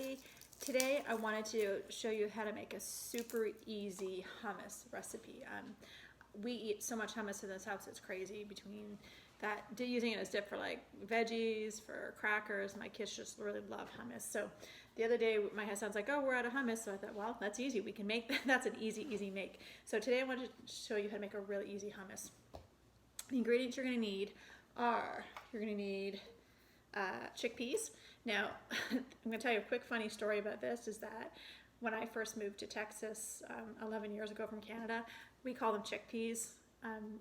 happy. Today I wanted to show you how to make a super easy hummus recipe. We eat so much hummus in this house, it's crazy. Between that, using it as dip for like veggies, for crackers, my kids just really love hummus. So the other day my husband's like, oh, we're out of hummus. So I thought, well, that's easy. We can make that. That's an easy make. So today I wanted to show you how to make a really easy hummus. The ingredients you're going to need are, chickpeas. Now, I'm going to tell you a quick funny story about this, is that when I first moved to Texas 11 years ago from Canada, we call them chickpeas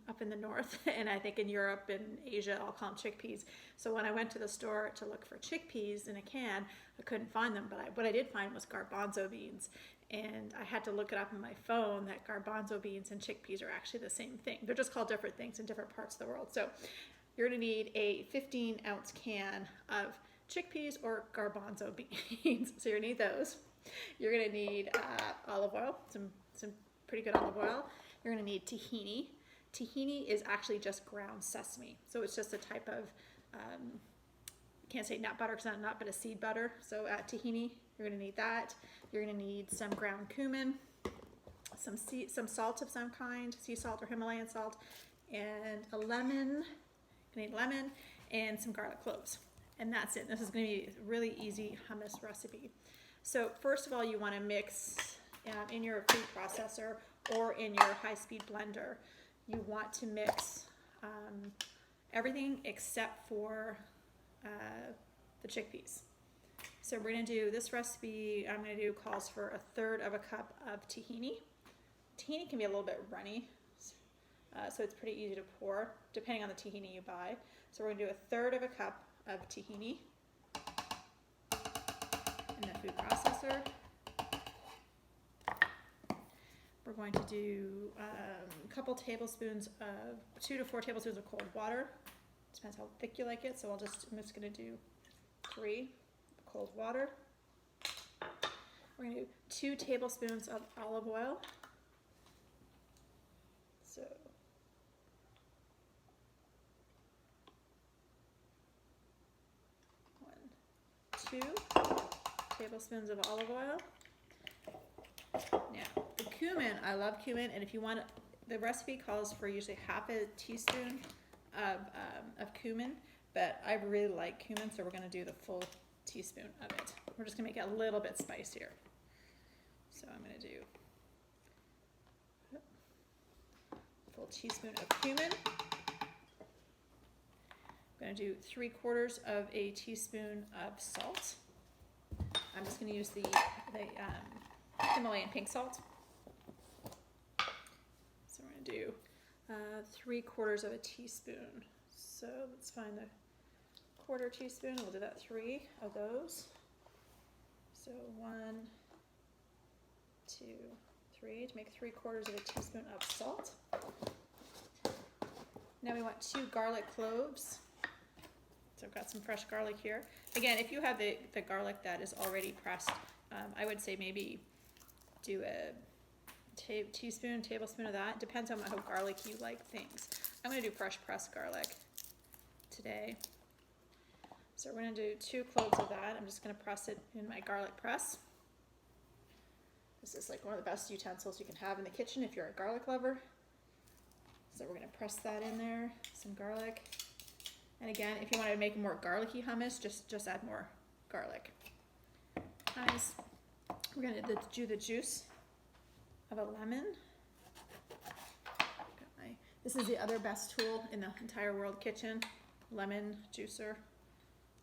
up in the north, and I think in Europe and Asia I'll call them chickpeas. So when I went to the store to look for chickpeas in a can, I couldn't find them, but what I did find was garbanzo beans. And I had to look it up on my phone that garbanzo beans and chickpeas are actually the same thing. They're just called different things in different parts of the world. So you're going to need a 15-ounce can of chickpeas or garbanzo beans. So you're going to need those. You're going to need olive oil, some pretty good olive oil. You're going to need tahini. Tahini is actually just ground sesame. So it's just a type of, can't say nut butter because it's not nut, but a seed butter. So tahini, you're going to need that. You're going to need some ground cumin, some salt of some kind, sea salt or Himalayan salt, and a lemon. You need lemon and some garlic cloves. And that's it. This is going to be a really easy hummus recipe. So first of all, you want to mix in your food processor or in your high-speed blender. You want to mix everything except for the chickpeas. So we're going to do this recipe. I'm going to do calls for 1/3 cup of tahini. Tahini can be a little bit runny, so it's pretty easy to pour depending on the tahini you buy. So we're going to do 1/3 cup of tahini in the food processor. We're going to do a couple tablespoons of 2 to 4 tablespoons of cold water. Depends how thick you like it. So I'm just going to do 3 cold water. We're going to do 2 tablespoons of olive oil. So 2 tablespoons of olive oil. Now, the cumin, I love cumin, and if you want, the recipe calls for usually half a teaspoon of cumin, but I really like cumin, so we're going to do the full teaspoon of it. We're just going to make it a little bit spicier. So I'm going to do a full teaspoon of cumin. I'm going to do 3/4 of a teaspoon of salt. I'm just going to use the Himalayan pink salt. So we're going to do 3/4 of a teaspoon. So let's find the 1/4 teaspoon. We'll do that 3 of those. So 1, 2, 3 to make 3/4 of a teaspoon of salt. Now we want 2 garlic cloves. So I've got some fresh garlic here. Again, if you have the garlic that is already pressed, I would say maybe do a tablespoon of that. Depends on how garlic you like things. I'm going to do fresh pressed garlic today. So we're going to do 2 cloves of that. I'm just going to press it in my garlic press. This is like one of the best utensils you can have in the kitchen if you're a garlic lover. So we're going to press that in there, some garlic. And again, if you want to make a more garlicky hummus, just add more garlic. Nice. We're going to do the juice of a lemon. This is the other best tool in the entire world kitchen, lemon juicer,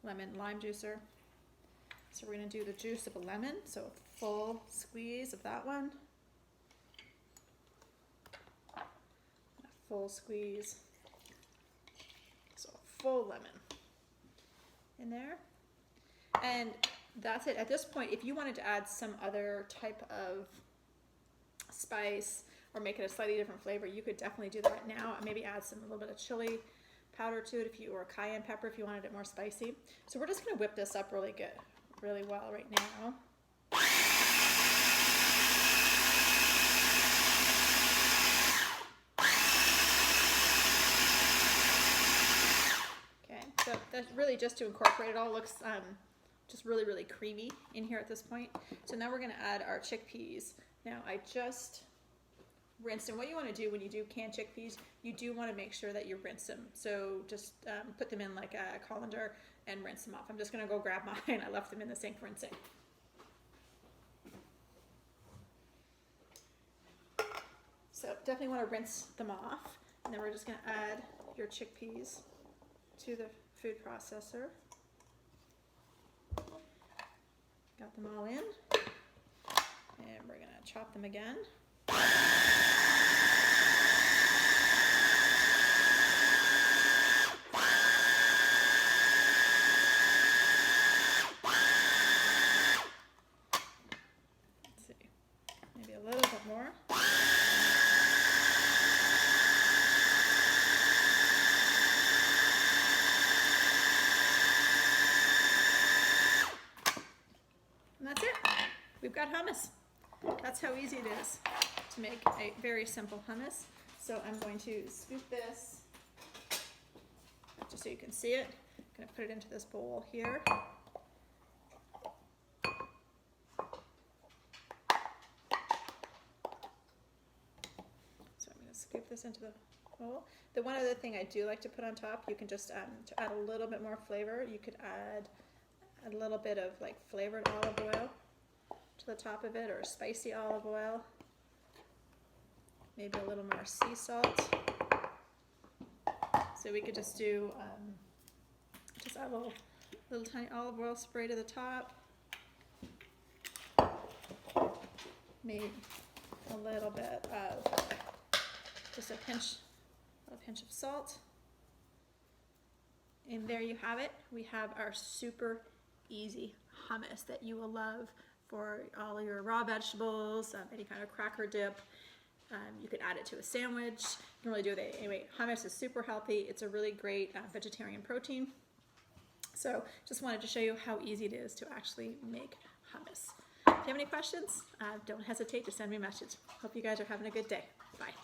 lime juicer. So we're going to do the juice of a lemon, so a full squeeze of that one. A full squeeze. So a full lemon in there. And that's it. At this point, if you wanted to add some other type of spice or make it a slightly different flavor, you could definitely do that now. Maybe add a little bit of chili powder to it or cayenne pepper if you wanted it more spicy. So we're just going to whip this up really well right now. Okay, so that's really just to incorporate it all. Looks just really, really creamy in here at this point. So now we're gonna add our chickpeas. Now I just rinsed, and what you wanna do when you do canned chickpeas, you do wanna make sure that you rinse them. So just put them in like a colander and rinse them off. I'm just gonna go grab mine. I left them in the sink rinsing. So definitely wanna rinse them off. And then we're just gonna add your chickpeas to the food processor. Got them all in. And we're gonna chop them again. Let's see, maybe a little bit more. And that's it. We've got hummus. That's how easy it is to make a very simple hummus. So I'm going to scoop this, just so you can see it. I'm going to put it into this bowl here. So I'm going to scoop this into the bowl. The one other thing I do like to put on top, you can just to add a little bit more flavor, you could add a little bit of like flavored olive oil to the top of it, or spicy olive oil, maybe a little more sea salt. So we could just do just add a little tiny olive oil spray to the top, maybe a little bit of just a pinch of salt, and there you have it. We have our super easy hummus that you will love for all your raw vegetables, any kind of cracker dip. You could add it to a sandwich. You can really do it anyway. Hummus is super healthy. It's a really great vegetarian protein. So just wanted to show you how easy it is to actually make hummus. If you have any questions, don't hesitate to send me a message. Hope you guys are having a good day. Bye.